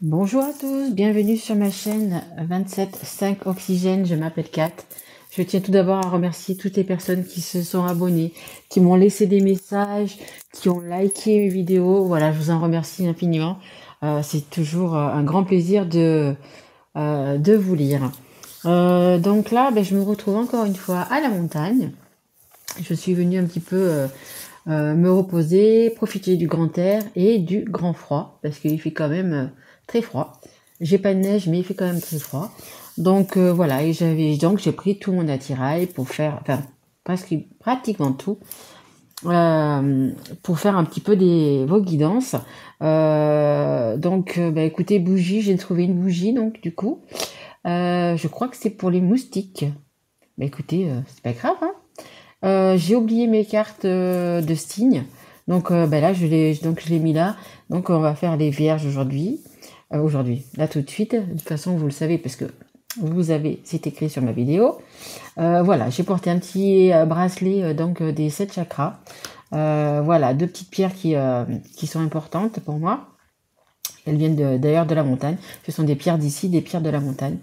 Bonjour à tous, bienvenue sur ma chaîne 27.5 Oxygène, je m'appelle Kat. Je tiens tout d'abord à remercier toutes les personnes qui se sont abonnées, qui m'ont laissé des messages, qui ont liké mes vidéos. Voilà, je vous en remercie infiniment. C'est toujours un grand plaisir de vous lire. Donc là, je me retrouve encore une fois à la montagne. Je suis venue un petit peu me reposer, profiter du grand air et du grand froid, parce qu'il fait quand même très froid. J'ai pas de neige, mais il fait quand même très froid. Donc voilà, et j'ai pris tout mon attirail pour faire, enfin presque pratiquement tout, euh, pour faire un petit peu vos guidances. Écoutez, bougie, j'ai trouvé une bougie, donc du coup, je crois que c'est pour les moustiques. Bah écoutez, c'est pas grave, hein. J'ai oublié mes cartes de signes. Donc là, je l'ai mis là. Donc on va faire les vierges aujourd'hui. Aujourd'hui, là tout de suite. De toute façon, vous le savez parce que c'est écrit sur ma vidéo. Voilà, j'ai porté un petit bracelet des 7 chakras. Voilà, deux petites pierres qui sont importantes pour moi. Elles viennent d'ailleurs de la montagne. Ce sont des pierres d'ici, des pierres de la montagne.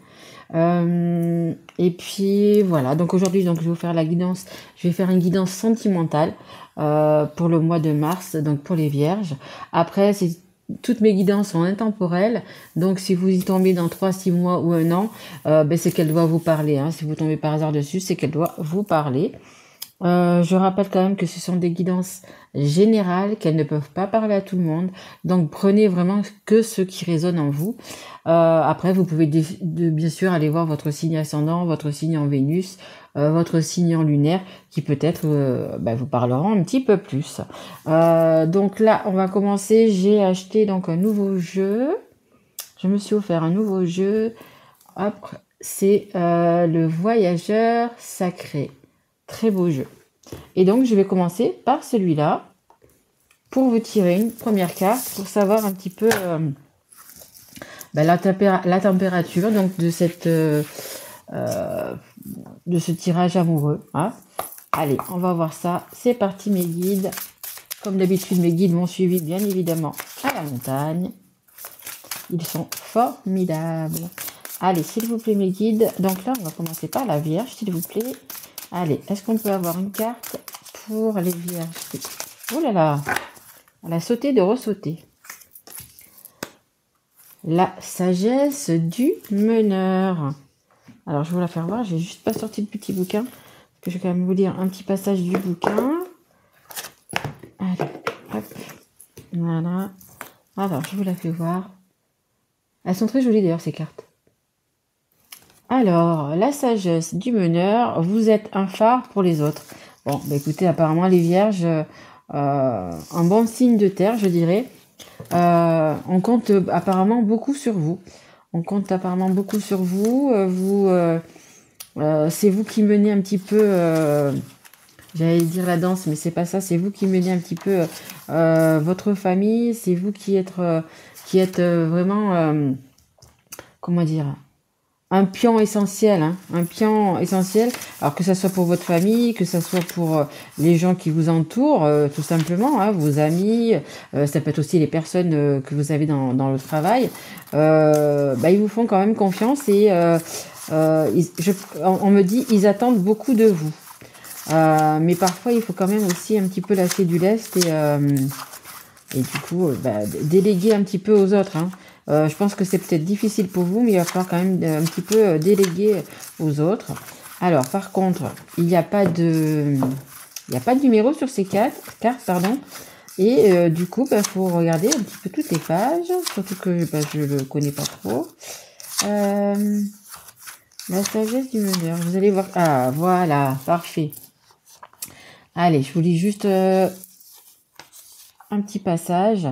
Et puis voilà, donc aujourd'hui je vais vous faire la guidance, je vais faire une guidance sentimentale pour le mois de mars, donc pour les vierges. Après, toutes mes guidances sont intemporelles, donc si vous y tombez dans 3, 6 mois ou un an, c'est qu'elle doit vous parler, hein. Si vous tombez par hasard dessus, c'est qu'elle doit vous parler. Je rappelle quand même que ce sont des guidances générales, qu'elles ne peuvent pas parler à tout le monde. Donc prenez vraiment que ce qui résonne en vous. Après, vous pouvez bien sûr aller voir votre signe ascendant, votre signe en Vénus, votre signe en lunaire, qui peut-être vous parleront un petit peu plus. Donc là, on va commencer. J'ai acheté donc un nouveau jeu. Je me suis offert un nouveau jeu. Hop, c'est le Voyageur Sacré. Très beau jeu. Et donc, je vais commencer par celui-là pour vous tirer une première carte pour savoir un petit peu la température donc de ce tirage amoureux. Hein. Allez, on va voir ça. C'est parti mes guides. Comme d'habitude, mes guides m'ont suivi bien évidemment à la montagne. Ils sont formidables. Allez, s'il vous plaît mes guides. Donc là, on va commencer par la Vierge, s'il vous plaît. Allez, est-ce qu'on peut avoir une carte pour les vierges? Oh là là, elle a sauté de ressauter. La sagesse du meneur. Alors, je vais vous la faire voir. J'ai juste pas sorti le petit bouquin. Parce que je vais quand même vous lire un petit passage du bouquin. Allez, hop. Voilà. Alors, je vous la fais voir. Elles sont très jolies d'ailleurs, ces cartes. Alors, la sagesse du meneur, vous êtes un phare pour les autres. Bon, écoutez, apparemment les vierges, un bon signe de terre, je dirais. On compte apparemment beaucoup sur vous. On compte apparemment beaucoup sur vous. C'est vous qui menez un petit peu, j'allais dire la danse, mais c'est pas ça. C'est vous qui menez un petit peu votre famille. C'est vous qui êtes vraiment, comment dire, un pion essentiel, hein, un pion essentiel. Alors que ça soit pour votre famille, que ça soit pour les gens qui vous entourent, tout simplement, hein, vos amis, ça peut être aussi les personnes que vous avez dans le travail. Ils vous font quand même confiance et on me dit ils attendent beaucoup de vous. Mais parfois il faut quand même aussi un petit peu lâcher du lest et du coup déléguer un petit peu aux autres, hein. Je pense que c'est peut-être difficile pour vous, mais il va falloir quand même un petit peu déléguer aux autres. Alors, par contre, il n'y a pas de numéro sur ces cartes, pardon. Et du coup, faut regarder un petit peu toutes les pages, surtout que je ne le connais pas trop. La sagesse du meneur, vous allez voir. Ah, voilà, parfait. Allez, je vous lis juste un petit passage.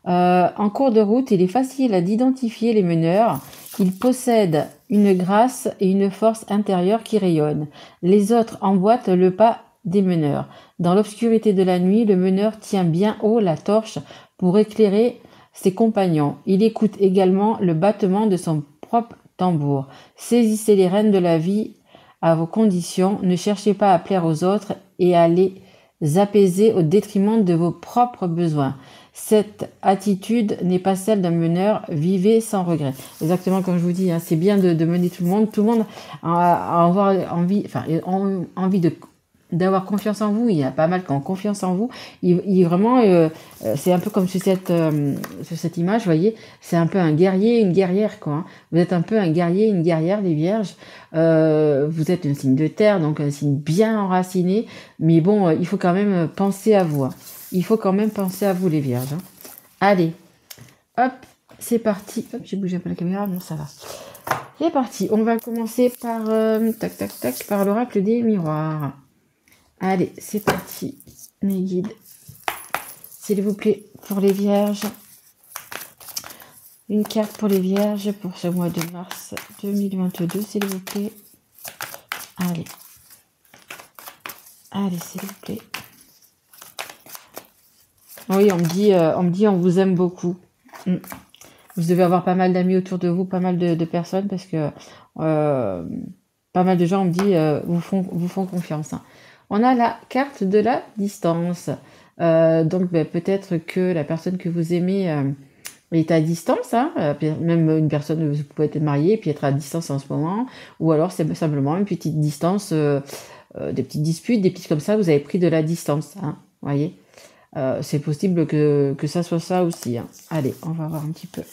En cours de route, il est facile d'identifier les meneurs. Ils possèdent une grâce et une force intérieure qui rayonnent. Les autres emboîtent le pas des meneurs. Dans l'obscurité de la nuit, le meneur tient bien haut la torche pour éclairer ses compagnons. Il écoute également le battement de son propre tambour. Saisissez les rênes de la vie à vos conditions. Ne cherchez pas à plaire aux autres et à les apaiser au détriment de vos propres besoins. Cette attitude n'est pas celle d'un meneur. Vivez sans regret. Exactement comme je vous dis, hein, c'est bien de mener tout le monde. Tout le monde a avoir envie, enfin, envie d'avoir confiance en vous. Il y a pas mal qui ont confiance en vous. Il vraiment, c'est un peu comme sur cette image, vous voyez, c'est un peu un guerrier, une guerrière, quoi. Hein. Vous êtes un peu un guerrier, une guerrière, les vierges. Vous êtes un signe de terre, donc un signe bien enraciné. Mais bon, il faut quand même penser à vous. Hein. Il faut quand même penser à vous, les vierges. Hein. Allez, hop, c'est parti. Hop, j'ai bougé un peu la caméra, non, ça va. C'est parti. On va commencer par, tac, tac, tac, par l'oracle des miroirs. Allez, c'est parti, mes guides. S'il vous plaît, pour les vierges. Une carte pour les vierges pour ce mois de mars 2022, s'il vous plaît. Allez. Allez, s'il vous plaît. Oui, on me dit, on vous aime beaucoup. Vous devez avoir pas mal d'amis autour de vous, pas mal de personnes, parce que pas mal de gens, on me dit, vous font confiance. Hein. On a la carte de la distance. Donc, peut-être que la personne que vous aimez est à distance. Hein. Même une personne, vous pouvez être marié et puis être à distance en ce moment. Ou alors, c'est simplement une petite distance, des petites disputes, des petites comme ça, vous avez pris de la distance. Hein, voyez. C'est possible que ça soit ça aussi. Hein. Allez, on va voir un petit peu.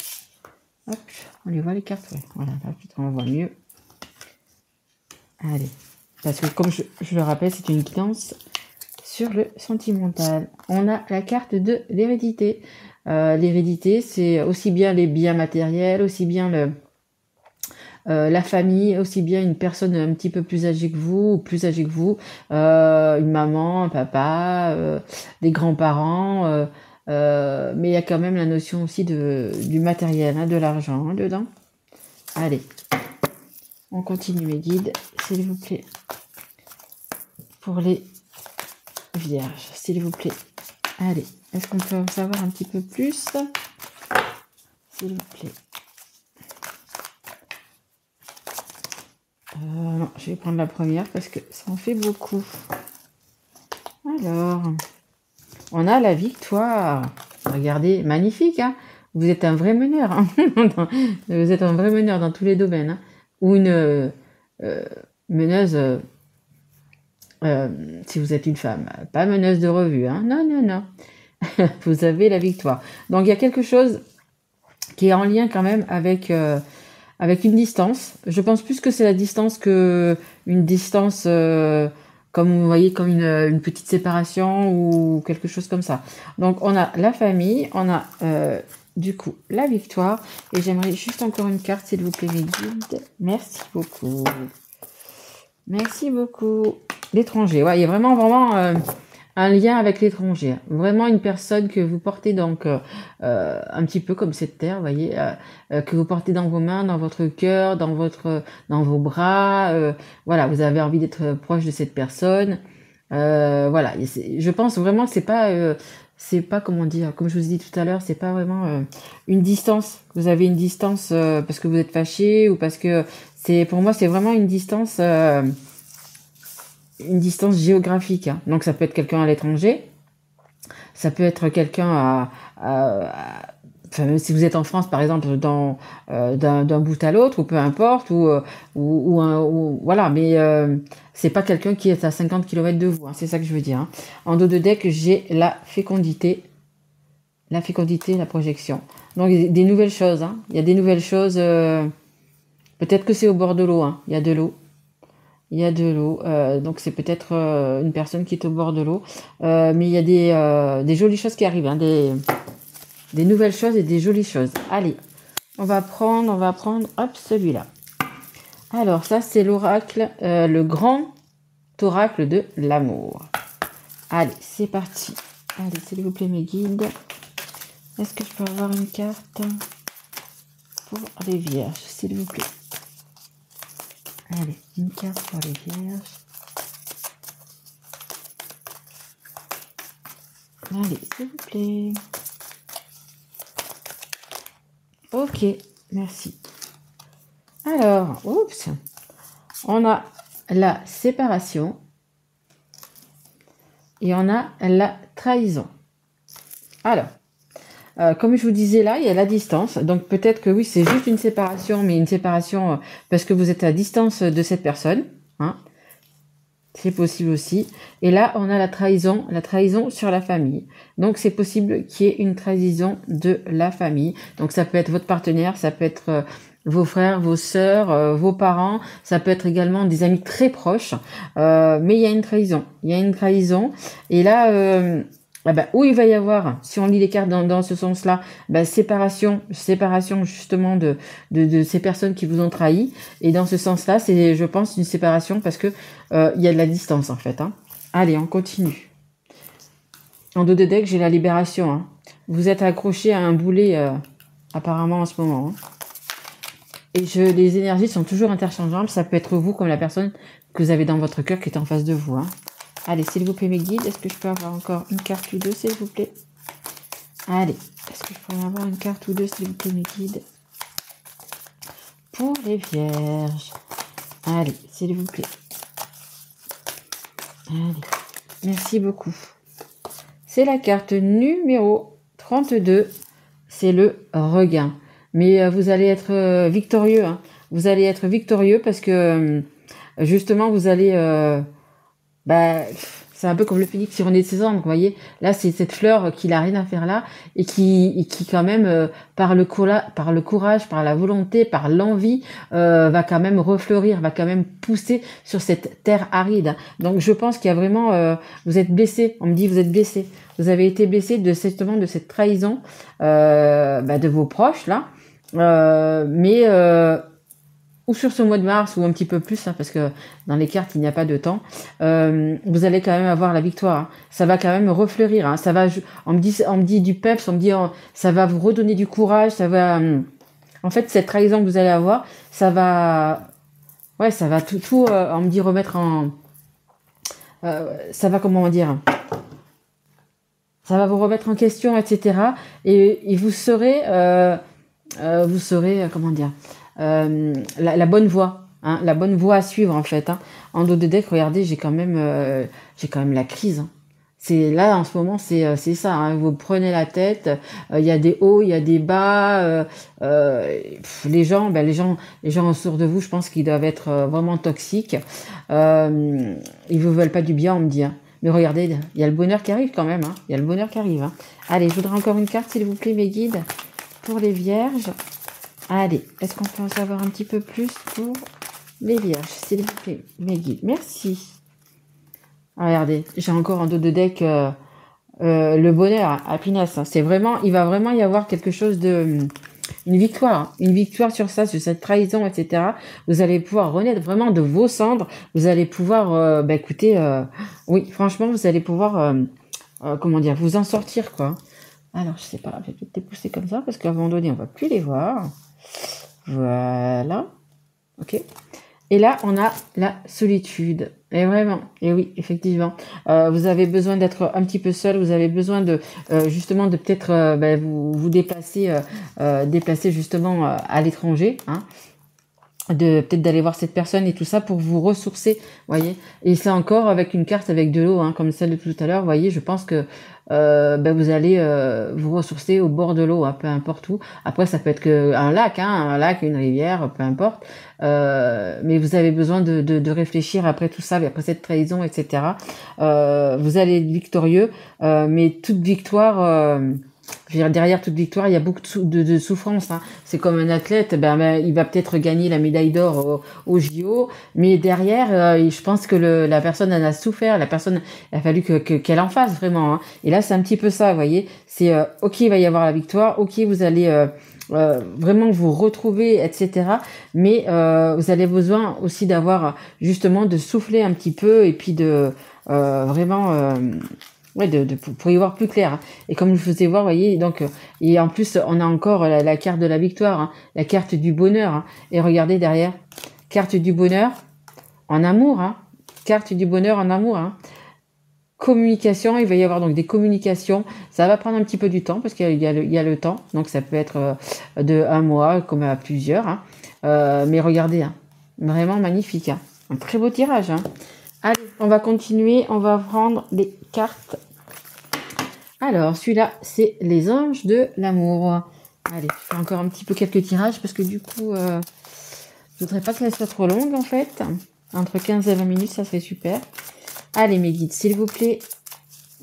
Hop, on les voit les cartes. Ouais. Voilà, là, on voit mieux. Allez. Parce que comme je le rappelle, c'est une guidance sur le sentimental. On a la carte de l'hérédité. L'hérédité, c'est aussi bien les biens matériels, aussi bien la famille, aussi bien une personne un petit peu plus âgée que vous, ou plus âgée que vous, une maman, un papa, des grands-parents, mais il y a quand même la notion aussi du matériel, hein, de l'argent hein, dedans. Allez, on continue mes guides, s'il vous plaît. Pour les vierges, s'il vous plaît. Allez, est-ce qu'on peut en savoir un petit peu plus? S'il vous plaît. Non, je vais prendre la première parce que ça en fait beaucoup. Alors, on a la victoire. Regardez, magnifique, hein. Vous êtes un vrai meneur. Hein. Vous êtes un vrai meneur dans tous les domaines. Hein. Ou une meneuse, si vous êtes une femme, pas meneuse de revue. Hein. Non, non, non. Vous avez la victoire. Donc, il y a quelque chose qui est en lien quand même avec une distance. Je pense plus que c'est la distance que une distance, comme vous voyez, comme une petite séparation ou quelque chose comme ça. Donc, on a la famille, on a du coup la victoire. Et j'aimerais juste encore une carte, s'il vous plaît, mes guides. Merci beaucoup. Merci beaucoup. L'étranger. Ouais, il y a vraiment un lien avec l'étranger. Vraiment une personne que vous portez donc un petit peu comme cette terre, vous voyez, que vous portez dans vos mains, dans votre cœur, dans vos bras. Voilà, vous avez envie d'être proche de cette personne. Voilà, je pense vraiment que c'est pas comment dire, comme je vous ai dit tout à l'heure, c'est pas vraiment une distance. Vous avez une distance parce que vous êtes fâché ou parce que pour moi c'est vraiment une distance géographique. Hein. Donc ça peut être quelqu'un à l'étranger, ça peut être quelqu'un enfin, si vous êtes en France par exemple d'un bout à l'autre ou peu importe ou voilà, mais c'est pas quelqu'un qui est à 50 km de vous. Hein, c'est ça que je veux dire. Hein. En dos de deck, j'ai la fécondité, la projection. Donc des nouvelles choses. Hein. Il y a des nouvelles choses. Peut-être que c'est au bord de l'eau. Hein. Il y a de l'eau. Il y a de l'eau, donc c'est peut-être une personne qui est au bord de l'eau. Mais il y a des jolies choses qui arrivent, hein, des nouvelles choses et des jolies choses. Allez, on va prendre, hop, celui-là. Alors ça, c'est l'oracle, le grand oracle de l'amour. Allez, c'est parti. Allez, s'il vous plaît, mes guides. Est-ce que je peux avoir une carte pour les vierges, s'il vous plaît? Allez, une carte pour les vierges. Allez, s'il vous plaît. Ok, merci. Alors, oups, on a la séparation et on a la trahison. Alors, Comme je vous disais là, il y a la distance. Donc peut-être que oui, c'est juste une séparation, mais une séparation parce que vous êtes à distance de cette personne. Hein. C'est possible aussi. Et là, on a la trahison sur la famille. Donc c'est possible qu'il y ait une trahison de la famille. Donc ça peut être votre partenaire, ça peut être vos frères, vos sœurs, vos parents, ça peut être également des amis très proches. Mais il y a une trahison. Il y a une trahison. Et là... ah bah, où il va y avoir, si on lit les cartes dans ce sens-là, bah, séparation justement de ces personnes qui vous ont trahi. Et dans ce sens-là, c'est, je pense, une séparation parce que il y a de la distance en fait. Hein. Allez, on continue. En dos de deck, j'ai la libération. Hein. Vous êtes accroché à un boulet apparemment en ce moment. Hein. Et les énergies sont toujours interchangeables. Ça peut être vous comme la personne que vous avez dans votre cœur qui est en face de vous. Hein. Allez, s'il vous plaît, mes guides, est-ce que je peux avoir encore une carte ou deux, s'il vous plaît? Allez, est-ce que je pourrais avoir une carte ou deux, s'il vous plaît, mes guides? Pour les vierges. Allez, s'il vous plaît. Allez, merci beaucoup. C'est la carte numéro 32. C'est le regain. Mais vous allez être victorieux. Hein. Vous allez être victorieux parce que, justement, vous allez... c'est un peu comme le phénix sur de ses ombres, vous voyez. Là, c'est cette fleur qui n'a rien à faire là et qui quand même, par le courage, par la volonté, par l'envie, va quand même refleurir, va quand même pousser sur cette terre aride. Donc, je pense qu'il y a vraiment, vous êtes blessé. On me dit, vous êtes blessé. Vous avez été blessé de cette trahison de vos proches là, ou sur ce mois de mars ou un petit peu plus, hein, parce que dans les cartes il n'y a pas de temps, vous allez quand même avoir la victoire. Hein. Ça va quand même refleurir. Hein. Ça va, on me dit du peps, on me dit ça va vous redonner du courage. Ça va, en fait, cette trahison que vous allez avoir, ça va tout, on me dit remettre en, ça va comment dire. Ça va vous remettre en question, etc. Et vous serez, comment dire. La bonne voie, hein, la bonne voie à suivre en fait. Hein. En dos de deck, regardez, j'ai quand même la crise. Hein. C'est là en ce moment, c'est ça. Hein, vous prenez la tête. Il y a des hauts, il y a des bas. Les gens autour de vous, je pense qu'ils doivent être vraiment toxiques. Ils vous veulent pas du bien, on me dit. Hein. Mais regardez, il y a le bonheur qui arrive quand même. Hein. Il y a le bonheur qui arrive. Hein. Allez, je voudrais encore une carte, s'il vous plaît, mes guides, pour les vierges. Allez, est-ce qu'on peut en savoir un petit peu plus pour les vierges, s'il vous plaît, mes guides? Merci. Regardez, j'ai encore en dos de deck le bonheur, happiness. Hein. C'est vraiment, il va vraiment y avoir quelque chose de... une victoire sur ça, sur cette trahison, etc. Vous allez pouvoir renaître vraiment de vos cendres. Vous allez pouvoir, écoutez, oui, franchement, vous allez pouvoir, comment dire, vous en sortir, quoi. Alors, je sais pas, je vais peut-être les pousser comme ça, parce qu'à un moment donné, on va plus les voir. Voilà. Ok. Et là, on a la solitude. Et vraiment, et oui, effectivement. Vous avez besoin d'être un petit peu seul. Vous avez besoin de, justement, de peut-être vous déplacer, justement à l'étranger. Hein. Peut-être d'aller voir cette personne et tout ça pour vous ressourcer, voyez. Et c'est encore avec une carte avec de l'eau, hein, comme celle de tout à l'heure, voyez. Je pense que vous allez vous ressourcer au bord de l'eau, hein, peu importe où. Après, ça peut être un lac, une rivière, peu importe. Mais vous avez besoin de réfléchir après tout ça, après cette trahison, etc. Vous allez être victorieux, mais toute victoire. Je veux dire, derrière toute victoire, il y a beaucoup de souffrance. Hein. C'est comme un athlète, il va peut-être gagner la médaille d'or au JO, mais derrière, je pense que la personne en a souffert, la personne, il a fallu qu'elle en fasse vraiment. Hein. Et là, c'est un petit peu ça, vous voyez. C'est ok, il va y avoir la victoire, ok, vous allez vraiment vous retrouver, etc. Mais vous avez besoin aussi d'avoir justement de souffler un petit peu et puis de vraiment pour y voir plus clair. Hein. Et comme je vous faisais voir, vous voyez, donc, et en plus, on a encore la carte de la victoire, hein, la carte du bonheur. Hein. Et regardez derrière, carte du bonheur en amour, hein, carte du bonheur en amour. Hein. Communication, il va y avoir donc des communications. Ça va prendre un petit peu du temps parce qu'il y a le temps. Donc ça peut être de un mois comme à plusieurs. Hein. Mais regardez, hein, vraiment magnifique. Hein. Un très beau tirage. Hein. Allez, on va continuer. On va prendre les cartes Alors, celui-là, c'est les anges de l'amour. Allez, je fais encore un petit peu quelques tirages parce que du coup, je voudrais pas qu'elle soit trop longue en fait. Entre 15 et 20 minutes, ça serait super. Allez, mes guides, s'il vous plaît,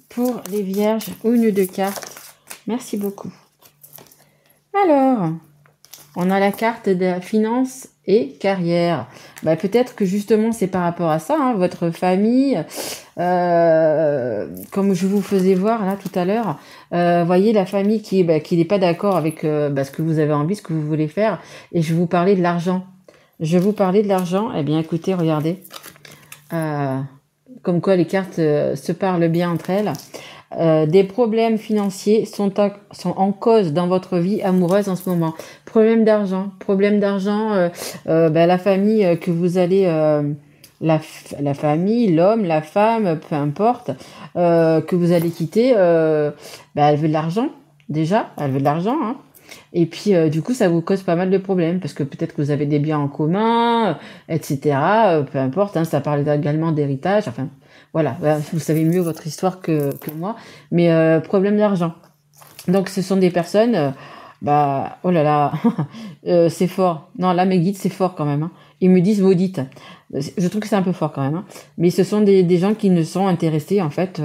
pour les vierges, une de cartes. Merci beaucoup. Alors, on a la carte de la finance et carrière. Bah, peut-être que justement, c'est par rapport à ça, hein, votre famille, comme je vous faisais voir là tout à l'heure, voyez la famille qui n'est pas d'accord avec ce que vous avez envie, ce que vous voulez faire, et je vous parlais de l'argent. Eh bien, écoutez, regardez. Comme quoi les cartes se parlent bien entre elles. Des problèmes financiers sont en cause dans votre vie amoureuse en ce moment. Problème d'argent, la famille que vous allez, la famille, l'homme, la femme, peu importe, que vous allez quitter, elle veut de l'argent déjà, elle veut de l'argent, hein. Et puis, du coup, ça vous cause pas mal de problèmes parce que peut-être que vous avez des biens en commun, etc. Peu importe, hein, ça parle également d'héritage. Enfin, voilà, vous savez mieux votre histoire que moi. Mais problème d'argent. Donc, ce sont des personnes, oh là là, c'est fort. Non, là, mes guides, c'est fort quand même, hein. Ils me disent maudite. Je trouve que c'est un peu fort quand même, hein. Mais ce sont des gens qui ne sont intéressés, en fait,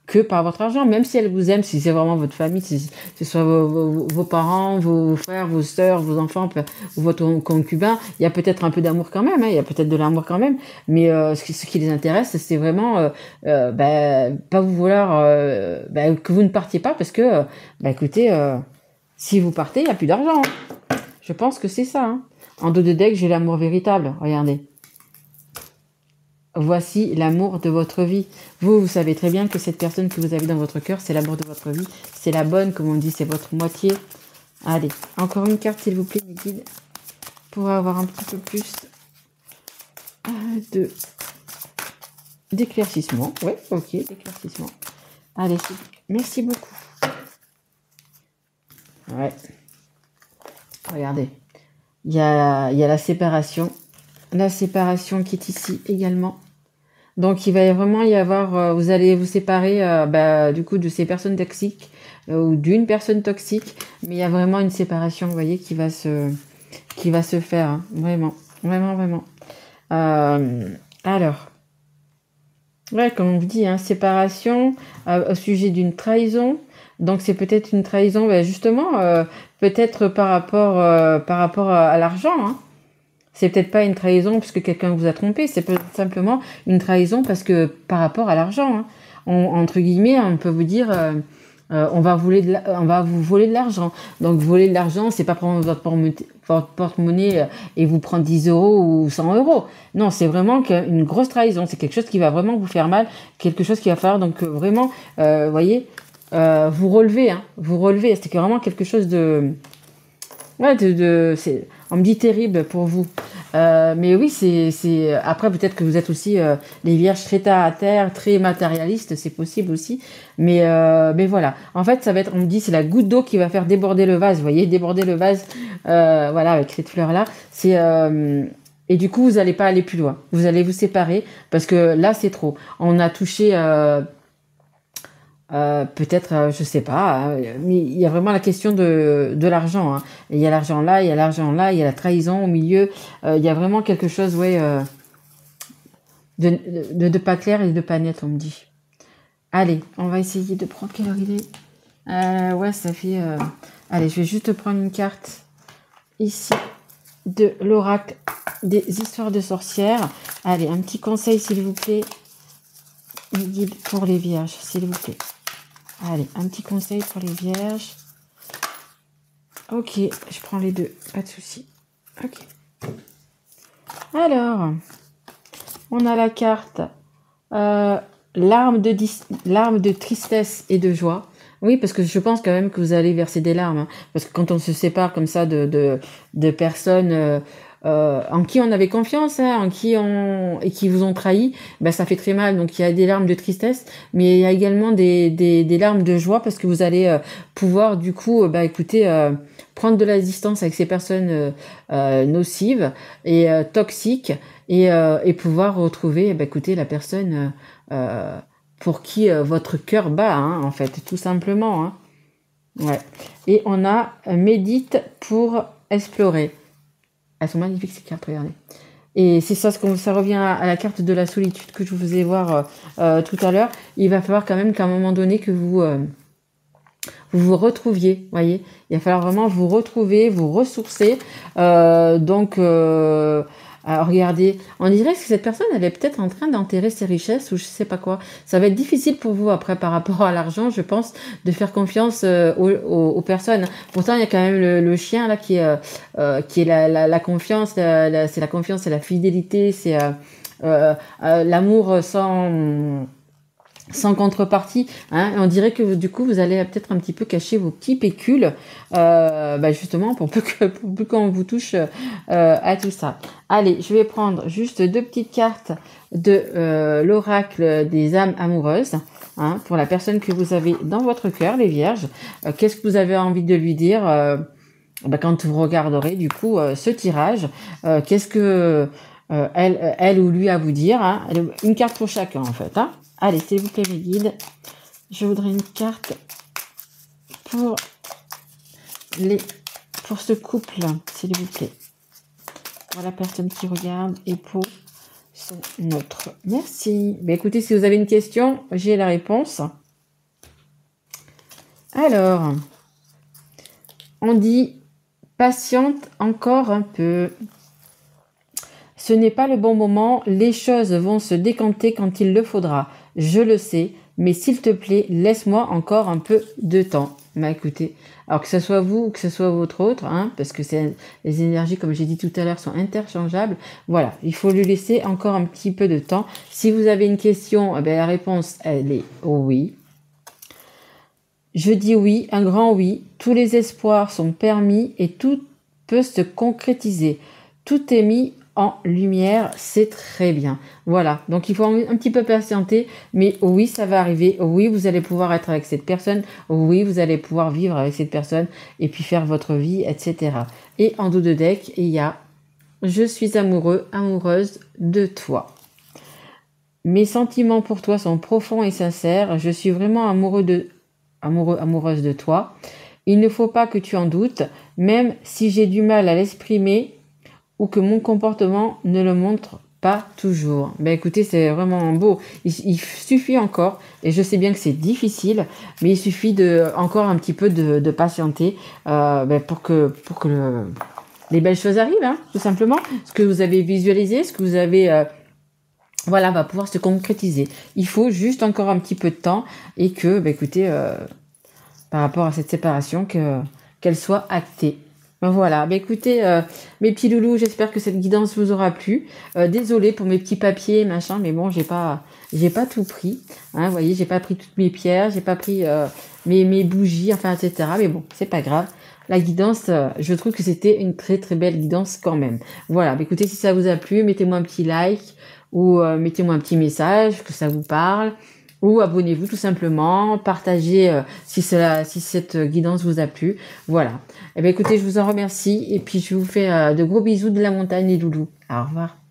que par votre argent, même si elle vous aime, si c'est vraiment votre famille, si ce soit vos parents, vos frères, vos sœurs, vos enfants, ou votre concubin, il y a peut-être un peu d'amour quand même, hein, il y a peut-être de l'amour quand même, mais ce qui les intéresse, c'est vraiment pas vous vouloir que vous ne partiez pas, parce que, écoutez, si vous partez, il n'y a plus d'argent, hein. Je pense que c'est ça, hein. En dos de deck, j'ai l'amour véritable, regardez. Voici l'amour de votre vie. Vous savez très bien que cette personne que vous avez dans votre cœur, c'est l'amour de votre vie. C'est la bonne, comme on dit, c'est votre moitié. Allez, encore une carte, s'il vous plaît, mes guides, pour avoir un petit peu plus d'éclaircissement. Ouais, ok, d'éclaircissement. Allez, merci beaucoup. Ouais. Regardez. Il y a la séparation. La séparation qui est ici également. Donc, il va vraiment y avoir, vous allez vous séparer du coup de ces personnes toxiques ou d'une personne toxique, mais il y a vraiment une séparation, vous voyez, qui va se faire, hein. Vraiment, vraiment, vraiment. Alors, ouais, comme on vous dit, hein, séparation au sujet d'une trahison. Donc, c'est peut-être une trahison, justement, peut-être par rapport à l'argent, hein. C'est peut-être pas une trahison parce que quelqu'un vous a trompé, c'est peut-être simplement une trahison parce que par rapport à l'argent, hein. Entre guillemets, on peut vous dire, on va vous voler de l'argent. Donc voler de l'argent, c'est pas prendre votre porte-monnaie et vous prendre 10 euros ou 100 euros. Non, c'est vraiment une grosse trahison. C'est quelque chose qui va vraiment vous faire mal, quelque chose qui va falloir donc vraiment, voyez, vous relever, hein, vous relever. C'est vraiment quelque chose de, ouais, on me dit terrible pour vous. Mais oui, c'est après peut-être que vous êtes aussi les vierges très terre à terre, très matérialistes, c'est possible aussi. Mais voilà. En fait, ça va être, on me dit, c'est la goutte d'eau qui va faire déborder le vase. Vous voyez, déborder le vase, voilà, avec cette fleur là. C'est et du coup, vous n'allez pas aller plus loin. Vous allez vous séparer parce que là, c'est trop. On a touché. Peut-être, je sais pas, hein, mais il y a vraiment la question de l'argent, hein. Il y a l'argent là, il y a l'argent là, il y a la trahison au milieu. Il y a vraiment quelque chose, ouais, de pas clair et de pas net, on me dit. Allez, on va essayer de prendre quelle heure il est. Ouais, ça fait. Allez, je vais juste prendre une carte ici de l'oracle des histoires de sorcières. Allez, un petit conseil, s'il vous plaît, guide pour les vierges, s'il vous plaît. Allez, un petit conseil pour les vierges. Ok, je prends les deux, pas de souci. Ok. Alors, on a la carte larmes de tristesse et de joie. Oui, parce que je pense quand même que vous allez verser des larmes, hein. Parce que quand on se sépare comme ça de personnes en qui on avait confiance, hein, et qui vous ont trahi, ça fait très mal. Donc il y a des larmes de tristesse, mais il y a également des larmes de joie parce que vous allez pouvoir du coup, prendre de la distance avec ces personnes nocives et toxiques et pouvoir retrouver, écoutez, la personne pour qui votre cœur bat, hein, en fait, tout simplement. Hein. Ouais. Et on a médite pour explorer. Elles sont magnifiques ces cartes, regardez. Et c'est ça, ça revient à la carte de la solitude que je vous faisais voir tout à l'heure. Il va falloir quand même qu'à un moment donné que vous vous retrouviez, voyez. Il va falloir vraiment vous retrouver, vous ressourcer. Alors regardez, on dirait que cette personne, elle est peut-être en train d'enterrer ses richesses ou je sais pas quoi. Ça va être difficile pour vous après par rapport à l'argent, je pense, de faire confiance aux personnes. Pourtant, il y a quand même le chien là qui est la confiance, c'est la confiance, c'est la fidélité, c'est l'amour sans contrepartie, hein, on dirait que du coup vous allez peut-être un petit peu cacher vos petits pécules, justement pour peu qu'on vous touche à tout ça. Allez, je vais prendre juste 2 petites cartes de l'oracle des âmes amoureuses, hein, pour la personne que vous avez dans votre cœur, les vierges. Qu'est-ce que vous avez envie de lui dire quand vous regarderez du coup ce tirage, qu'est-ce que elle ou lui a à vous dire, hein, une carte pour chacun en fait, hein. Allez, s'il vous plaît, mes guides, je voudrais une carte pour ce couple, s'il vous plaît. Pour la personne qui regarde et pour son autre. Merci. Ben, écoutez, si vous avez une question, j'ai la réponse. Alors, on dit patiente encore un peu. Ce n'est pas le bon moment, les choses vont se décanter quand il le faudra. Je le sais, mais s'il te plaît, laisse-moi encore un peu de temps. Bah écoutez, alors que ce soit vous ou que ce soit votre autre, hein, parce que les énergies, comme j'ai dit tout à l'heure, sont interchangeables. Voilà, il faut lui laisser encore un petit peu de temps. Si vous avez une question, la réponse, elle est oui. Je dis oui, un grand oui. Tous les espoirs sont permis et tout peut se concrétiser. Tout est mis en lumière, c'est très bien. Voilà, donc il faut un petit peu patienter, mais oui, ça va arriver. Oui, vous allez pouvoir être avec cette personne. Oui, vous allez pouvoir vivre avec cette personne et puis faire votre vie, etc. Et en dos de deck, il y a « Je suis amoureux, amoureuse de toi. Mes sentiments pour toi sont profonds et sincères. Je suis vraiment amoureuse de toi. Il ne faut pas que tu en doutes, même si j'ai du mal à l'exprimer ou que mon comportement ne le montre pas toujours. Ben écoutez, c'est vraiment beau. Il suffit encore, et je sais bien que c'est difficile, mais il suffit encore un petit peu de patienter pour que les belles choses arrivent, hein, tout simplement. Ce que vous avez visualisé, ce que vous avez... va pouvoir se concrétiser. Il faut juste encore un petit peu de temps et que, par rapport à cette séparation, qu'elle soit actée. Voilà, écoutez, mes petits loulous, j'espère que cette guidance vous aura plu. Désolée pour mes petits papiers, machin, mais bon, j'ai pas tout pris. Hein, vous voyez, j'ai pas pris toutes mes pierres, j'ai pas pris mes bougies, enfin, etc. Mais bon, c'est pas grave. La guidance, je trouve que c'était une très très belle guidance quand même. Voilà, écoutez, si ça vous a plu, mettez-moi un petit like ou mettez-moi un petit message, que ça vous parle. Ou abonnez-vous tout simplement, partagez si cette guidance vous a plu. Voilà. Écoutez, je vous en remercie et puis je vous fais de gros bisous de la montagne les loulous. Au revoir.